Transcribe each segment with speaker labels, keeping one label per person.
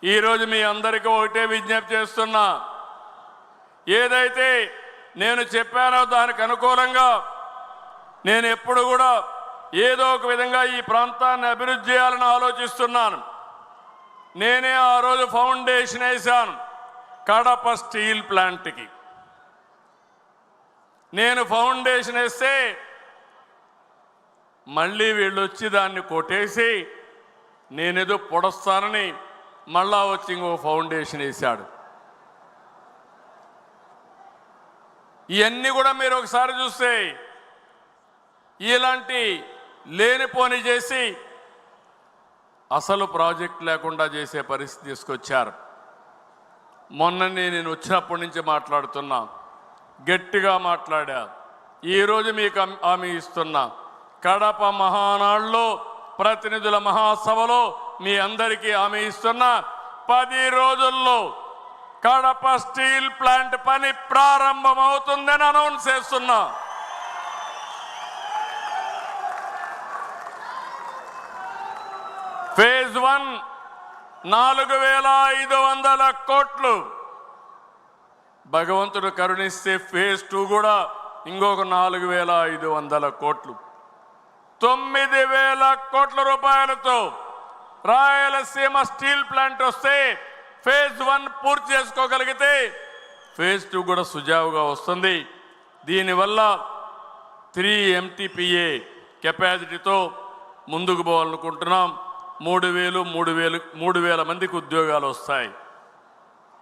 Speaker 1: ఈరోజు మీ అందరికీ ఒకటే విజ్ఞప్తి చేస్తున్నా, ఏదైతే నేను చెప్పానో దానికి అనుకూలంగా నేను ఎప్పుడు కూడా ఏదో ఒక విధంగా ఈ ప్రాంతాన్ని అభివృద్ధి చేయాలని ఆలోచిస్తున్నాను. నేనే ఆ రోజు ఫౌండేషన్ వేశాను కడప స్టీల్ ప్లాంట్కి. నేను ఫౌండేషన్ వేస్తే మళ్ళీ వీళ్ళు వచ్చి దాన్ని కొట్టేసి నేనేదో పొడస్తానని మళ్ళా వచ్చి ఇంకో ఫౌండేషన్ వేశాడు. ఇవన్నీ కూడా మీరు ఒకసారి చూస్తే ఇలాంటి లేనిపోని చేసి అసలు ప్రాజెక్ట్ లేకుండా చేసే పరిస్థితి తీసుకొచ్చారు. మొన్ననే నేను వచ్చినప్పటి నుంచి మాట్లాడుతున్నా, గట్టిగా మాట్లాడా. ఈరోజు మీకు హామీ ఇస్తున్నా, కడప మహానాడులో ప్రతినిధుల మహాసభలో మీ అందరికీ హామీ ఇస్తున్నా, 10 రోజుల్లో కడప స్టీల్ ప్లాంట్ పని ప్రారంభమవుతుందని అనౌన్స్ చేస్తున్నా. ఫేజ్ 1 4,500 కోట్లు. భగవంతుడు కరుణిస్తే ఫేజ్ 2 కూడా ఇంకొక 4,500 కోట్లు. 9,000 కోట్ల రూపాయలతో రాయలసీమ స్టీల్ ప్లాంట్ వస్తే ఫేజ్ 1 పూర్తి చేసుకోగలిగితే ఫేజ్ 2 కూడా సుజావుగా వస్తుంది. దీనివల్ల 3 MTPA కెపాసిటీతో ముందుకు పోవాలనుకుంటున్నాం. 3,000 మందికి ఉద్యోగాలు వస్తాయి.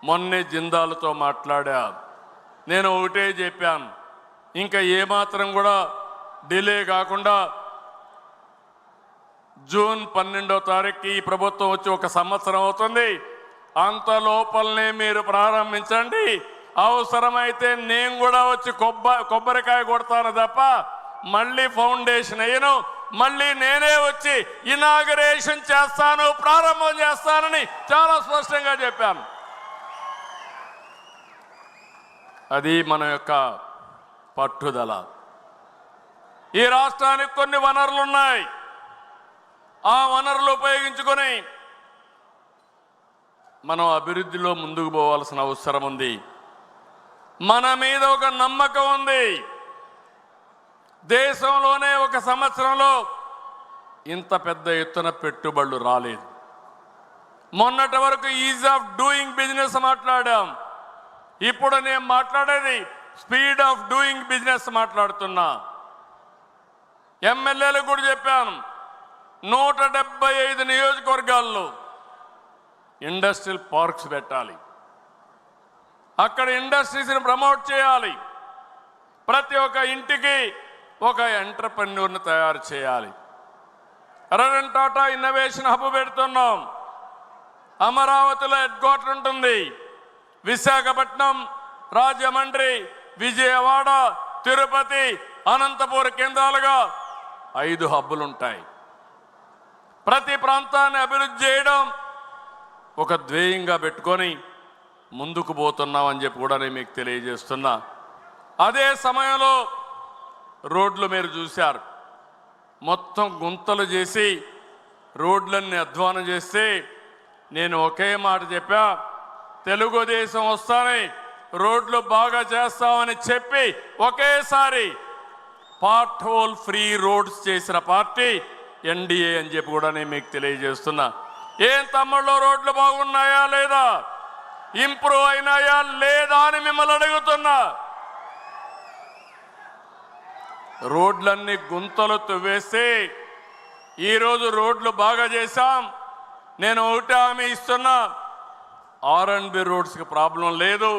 Speaker 1: మొన్నే జిందాల్తో మాట్లాడా. నేను ఒకటే చెప్పాను, ఇంకా ఏమాత్రం కూడా డిలే కాకుండా జూన్ 12వ తారీఖుకి ఈ ప్రభుత్వం వచ్చి 1 సంవత్సరం అవుతుంది. అంత లోపలనే మీరు ప్రారంభించండి. అవసరమైతే నేను కూడా వచ్చి కొబ్బరికాయ కొడతాను తప్ప మళ్ళీ ఫౌండేషన్ అయ్యను, మళ్ళీ నేనే వచ్చి ఇనాగరేషన్ చేస్తాను, ప్రారంభం చేస్తానని చాలా స్పష్టంగా చెప్పాను. అది మన యొక్క పట్టుదల. ఈ రాష్ట్రానికి కొన్ని వనరులు ఉన్నాయి. ఆ వనరులు ఉపయోగించుకొని మనం అభివృద్ధిలో ముందుకు పోవాల్సిన అవసరం ఉంది. మన మీద ఒక నమ్మకం ఉంది. దేశంలోనే 1 సంవత్సరంలో ఇంత పెద్ద ఎత్తున పెట్టుబడులు రాలేదు. మొన్నటి వరకు ఈజ్ ఆఫ్ డూయింగ్ బిజినెస్ మాట్లాడాం. ఇప్పుడు నేను మాట్లాడేది స్పీడ్ ఆఫ్ డూయింగ్ బిజినెస్ మాట్లాడుతున్నా. ఎమ్మెల్యేలకు కూడా చెప్పాను, 175 నియోజకవర్గాల్లో ఇండస్ట్రియల్ పార్క్స్ పెట్టాలి. అక్కడ ఇండస్ట్రీస్ని ప్రమోట్ చేయాలి. ప్రతి ఒక్క ఇంటికి ఒక ఎంటర్‌ప్రెన్యూర్ని తయారు చేయాలి. రతన్ టాటా ఇన్నోవేషన్ హబ్ పెడుతున్నాం. అమరావతిలో హెడ్ క్వార్టర్ ఉంటుంది. విశాఖపట్నం, రాజమండ్రి, విజయవాడ, తిరుపతి, అనంతపురం కేంద్రాలుగా 5 హబ్బులు ఉంటాయి. ప్రతి ప్రాంతాన్ని అభివృద్ధి చేయడం ఒక ధ్యేయంగా పెట్టుకొని ముందుకు పోతున్నామని చెప్పి కూడా నేను మీకు తెలియజేస్తున్నా. అదే సమయంలో రోడ్లు మీరు చూశారు, మొత్తం గుంతలు చేసి రోడ్లన్నీ అధ్వానం చేస్తే నేను ఒకే మాట చెప్పా, తెలుగుదేశం వస్తానే రోడ్లు బాగా చేస్తామని చెప్పి ఒకేసారి పార్ట్ హోల్ ఫ్రీ రోడ్స్ చేసిన పార్టీ ఎన్డీఏ అని చెప్పి కూడా నేను మీకు తెలియజేస్తున్నా. ఏం తమ్ముళ్ళు, రోడ్లు బాగున్నాయా లేదా, ఇంప్రూవ్ అయినాయా లేదా అని మిమ్మల్ని అడుగుతున్నా. రోడ్లన్నీ గుంతలు తవ్వేస్తే ఈరోజు రోడ్లు బాగా చేశాం. నేను ఒకటి హామీ ఇస్తున్నా, R&B రోడ్స్కి ప్రాబ్లం లేదు.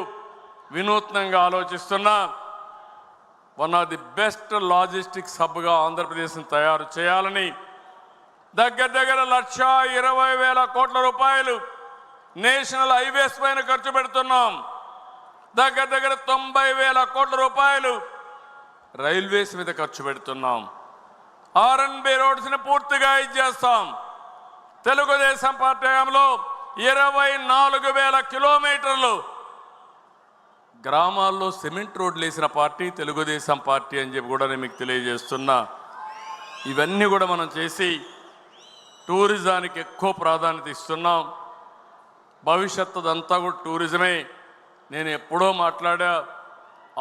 Speaker 1: వినూత్నంగా ఆలోచిస్తున్నా. One of the best logistics హబ్గా ఆంధ్రప్రదేశ్ని తయారు చేయాలని దగ్గర 1,20,000 కోట్ల రూపాయలు నేషనల్ హైవేస్ పైన ఖర్చు పెడుతున్నాం. దగ్గర 90,000 కోట్ల రూపాయలు రైల్వేస్ మీద ఖర్చు పెడుతున్నాం. R&B రోడ్స్ని పూర్తిగా ఇచ్చేస్తాం. తెలుగుదేశం పార్టీ హయాంలో 24,000 కిలోమీటర్లు గ్రామాల్లో సిమెంట్ రోడ్లు వేసిన పార్టీ తెలుగుదేశం పార్టీ అని చెప్పి కూడా నేను మీకు తెలియజేస్తున్నా. ఇవన్నీ కూడా మనం చేసి టూరిజానికి ఎక్కువ ప్రాధాన్యత ఇస్తున్నాం. భవిష్యత్తుదంతా కూడా టూరిజమే. నేను ఎప్పుడో మాట్లాడా,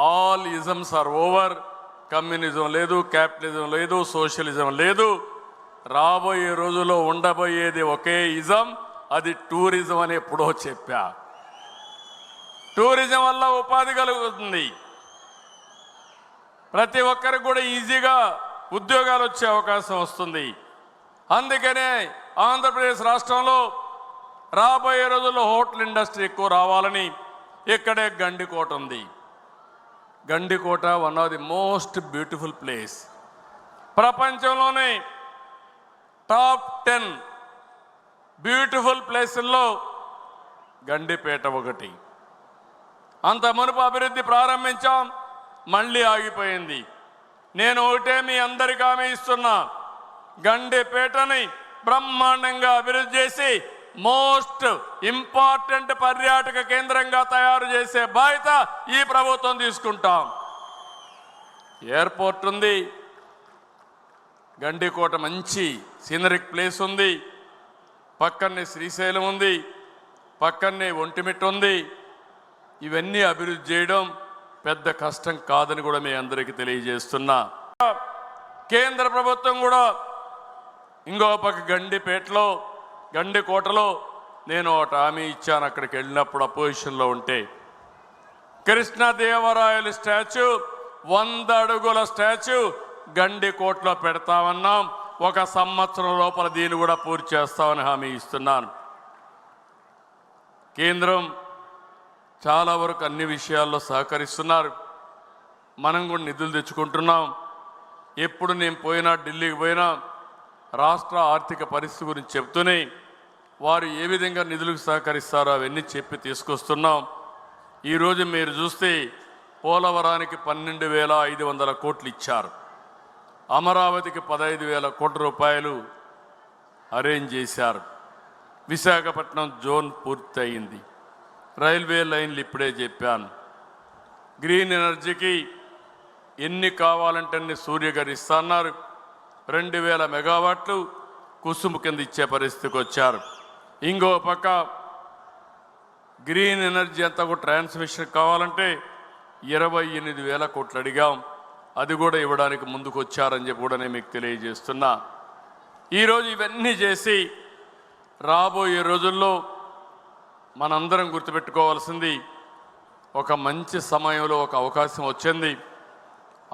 Speaker 1: all isms are over. Communism లేదు, క్యాపిటలిజం లేదు, సోషలిజం లేదు. రాబోయే రోజుల్లో ఉండబోయేది ఒకే ఇజం, అది టూరిజం అని ఎప్పుడో చెప్పా. టూరిజం వల్ల ఉపాధి కలుగుతుంది, ప్రతి ఒక్కరికి కూడా ఈజీగా ఉద్యోగాలు వచ్చే అవకాశం వస్తుంది. అందుకనే ఆంధ్రప్రదేశ్ రాష్ట్రంలో రాబోయే రోజుల్లో హోటల్ ఇండస్ట్రీ ఎక్కువ రావాలని ఇక్కడే గండికోట ఉంది. Gandikota one of the most beautiful place. ప్రపంచంలోనే టాప్ 10 బ్యూటిఫుల్ ప్లేసుల్లో గండిపేట ఒకటి. అంత మునుపు అభివృద్ధి ప్రారంభించాం, మళ్ళీ ఆగిపోయింది. నేను ఒకటే మీ అందరికీ హామీ ఇస్తున్నా, గండిపేటని బ్రహ్మాండంగా అభివృద్ధి చేసి మోస్ట్ ఇంపార్టెంట్ పర్యాటక కేంద్రంగా తయారు చేసే బాధ్యత ఈ ప్రభుత్వం తీసుకుంటాం. ఎయిర్పోర్ట్ ఉంది, గండికోట మంచి సీనరిక్ ప్లేస్ ఉంది, పక్కనే శ్రీశైలం ఉంది, పక్కనే ఒంటిమిట్ట ఉంది. ఇవన్నీ అభివృద్ధి చేయడం పెద్ద కష్టం కాదని కూడా మీ అందరికీ తెలియజేస్తున్నా. కేంద్ర ప్రభుత్వం కూడా ఇంకో పక్క గండిపేటలో, గండికోటలో నేను ఒకటి హామీ ఇచ్చాను. అక్కడికి వెళ్ళినప్పుడు అపోజిషన్లో ఉంటే కృష్ణదేవరాయలు స్టాచ్యూ 100 అడుగుల స్టాచ్యూ గండికోటలో పెడతామన్నాం. 1 సంవత్సరం లోపల దీన్ని కూడా పూర్తి చేస్తామని హామీ ఇస్తున్నాను. కేంద్రం చాలా వరకు అన్ని విషయాల్లో సహకరిస్తున్నారు. మనం కూడా నిధులు తెచ్చుకుంటున్నాం. ఎప్పుడు నేను పోయినా, ఢిల్లీకి పోయినా రాష్ట్ర ఆర్థిక పరిస్థితి గురించి చెప్తూనే వారు ఏ విధంగా నిధులకు సహకరిస్తారో అవన్నీ చెప్పి తీసుకొస్తున్నాం. ఈరోజు మీరు చూస్తే పోలవరానికి 12,500 కోట్లు ఇచ్చారు, అమరావతికి 15,000 కోట్ల రూపాయలు అరేంజ్ చేశారు. విశాఖపట్నం జోన్ పూర్తి అయింది. రైల్వే లైన్లు ఇప్పుడే చెప్పాను. గ్రీన్ ఎనర్జీకి ఎన్ని కావాలంటే అన్ని సూర్యగారు ఇస్తున్నారు. 2,000 మెగావాట్లు కుసుము కింద ఇచ్చే పరిస్థితికి వచ్చారు. ఇంకో పక్క గ్రీన్ ఎనర్జీ అంతా కూడా ట్రాన్స్మిషన్ కావాలంటే 28,000 కోట్లు అడిగాం. అది కూడా ఇవ్వడానికి ముందుకు వచ్చారని చెప్పి కూడా నేను మీకు తెలియజేస్తున్నా. ఈరోజు ఇవన్నీ చేసి రాబోయే రోజుల్లో మనందరం గుర్తుపెట్టుకోవాల్సింది, ఒక మంచి సమయంలో ఒక అవకాశం వచ్చింది.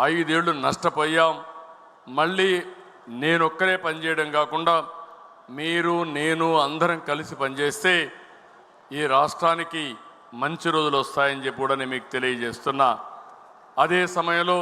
Speaker 1: 5 ఏళ్ళు నష్టపోయాం. మళ్ళీ నేనొక్కరే పనిచేయడం కాకుండా మీరు, నేను అందరం కలిసి పనిచేస్తే ఈ రాష్ట్రానికి మంచి రోజులు వస్తాయని చెప్పి కూడా నేను మీకు తెలియజేస్తున్నా. అదే సమయంలో